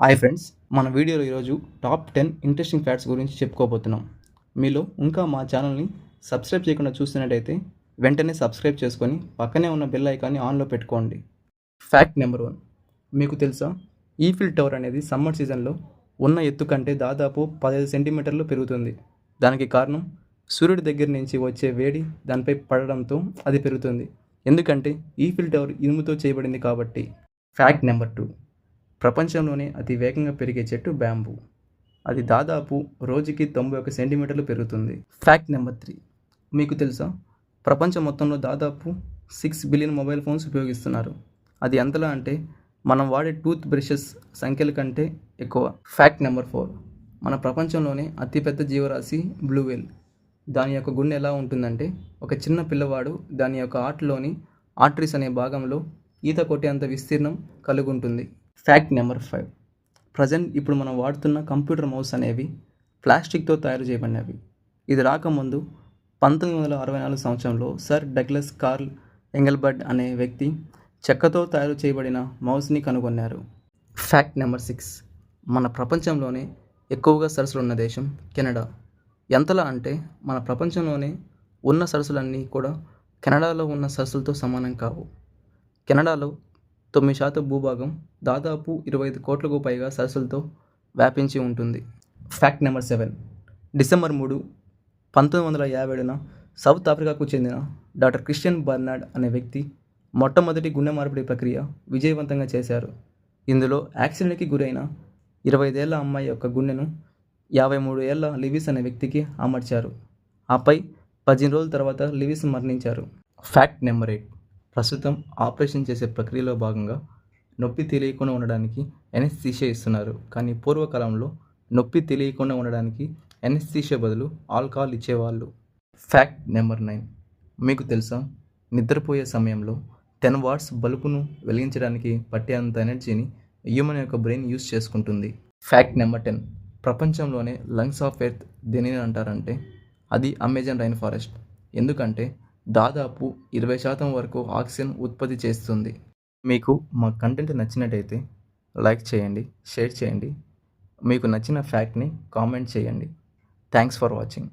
Hi friends, మన వీడియోలో ఈరోజు టాప్ 10 ఇంట్రెస్టింగ్ ఫ్యాక్ట్స్ గురించి చెప్పుకోబోతున్నాం. మీలో ఇంకా మా ఛానల్ని సబ్స్క్రైబ్ చేయకుండా చూస్తున్నట్టయితే వెంటనే సబ్స్క్రైబ్ చేసుకొని పక్కనే ఉన్న బెల్ ఐకాన్ని ఆన్లో పెట్టుకోండి. Fact number 1. మీకు తెలుసా, ఈఫిల్ టవర్ అనేది సమ్మర్ సీజన్లో ఉన్న ఎత్తు కంటే దాదాపు 15 సెంటీమీటర్లు పెరుగుతుంది. దానికి కారణం సూర్యుడి దగ్గర నుంచి వచ్చే వేడి దానిపై పడడంతో అది పెరుగుతుంది. ఎందుకంటే ఈఫిల్ టవర్ ఇనుముతో చేయబడింది కాబట్టి. Fact number 2. ప్రపంచంలోనే అతి వేగంగా పెరిగే చెట్టు బ్యాంబూ. అది దాదాపు రోజుకి 91 సెంటీమీటర్లు పెరుగుతుంది. Fact number 3. మీకు తెలుసా, ప్రపంచం మొత్తంలో దాదాపు 6 బిలియన్ మొబైల్ ఫోన్స్ ఉపయోగిస్తున్నారు. అది ఎంతలా అంటే మనం వాడే టూత్ బ్రషెస్ సంఖ్యల కంటే ఎక్కువ. Fact number 4. మన ప్రపంచంలోనే అతిపెద్ద జీవరాశి బ్లూ వేల్. దాని యొక్క గుండె ఎలా ఉంటుందంటే ఒక చిన్న పిల్లవాడు దాని యొక్క ఆర్ట్లోని ఆర్టరీస్ అనే భాగంలో ఈత కొట్టేంత విస్తీర్ణం కలిగి ఉంటుంది. Fact number 5. ప్రజెంట్ ఇప్పుడు మనం వాడుతున్న కంప్యూటర్ మౌస్ అనేవి ప్లాస్టిక్తో తయారు చేయబడినవి. ఇది రాకముందు 1964 సంవత్సరంలో సర్ డగ్లస్ కార్ల్ ఎంగల్బర్ట్ అనే వ్యక్తి చెక్కతో తయారు చేయబడిన మౌస్ని కనుగొన్నారు. Fact number 6. మన ప్రపంచంలోనే ఎక్కువగా సరస్సులు ఉన్న దేశం కెనడా. ఎంతలా అంటే మన ప్రపంచంలోనే ఉన్న సరస్సులన్నీ కూడా కెనడాలో ఉన్న సరస్సులతో సమానం కావు. కెనడాలో 9% భూభాగం దాదాపు 25 కోట్లకు పైగా సరస్సులతో వ్యాపించి ఉంటుంది. Fact number 7. డిసెంబర్ 3, 1957న సౌత్ ఆఫ్రికాకు చెందిన డాక్టర్ క్రిస్టియన్ బర్నార్డ్ అనే వ్యక్తి మొట్టమొదటి గుండె మార్పిడి ప్రక్రియ విజయవంతంగా చేశారు. ఇందులో యాక్సిడెంట్కి గురైన 25 ఏళ్ల అమ్మాయి యొక్క గుండెను 53 ఏళ్ల లివిస్ అనే వ్యక్తికి అమర్చారు. ఆపై 15 రోజుల తర్వాత లివిస్ మరణించారు. Fact number 8. ప్రస్తుతం ఆపరేషన్ చేసే ప్రక్రియలో భాగంగా నొప్పి తెలియకుండా ఉండడానికి ఎనెస్థీషియా ఇస్తున్నారు. కానీ పూర్వకాలంలో నొప్పి తెలియకుండా ఉండడానికి ఎనెస్థీషియా బదులు ఆల్కహాల్ ఇచ్చేవాళ్ళు. Fact number 9. మీకు తెలుసా, నిద్రపోయే సమయంలో 10 వాట్స్ బల్బును వెలిగించడానికి పట్టేంత ఎనర్జీని హ్యూమన్ యొక్క బ్రెయిన్ యూజ్ చేసుకుంటుంది. Fact number 10. ప్రపంచంలోనే లంగ్స్ ఆఫ్ ఎర్త్ దేనిని అంటారంటే అది అమెజాన్ రైన్ ఫారెస్ట్. ఎందుకంటే దాదాపు 20% వరకు ఆక్సిజన్ ఉత్పత్తి చేస్తుంది. మీకు మా కంటెంట్ నచ్చినట్టయితే లైక్ చేయండి, షేర్ చేయండి. మీకు నచ్చిన ఫ్యాక్ట్ని కామెంట్ చేయండి. Thanks for watching.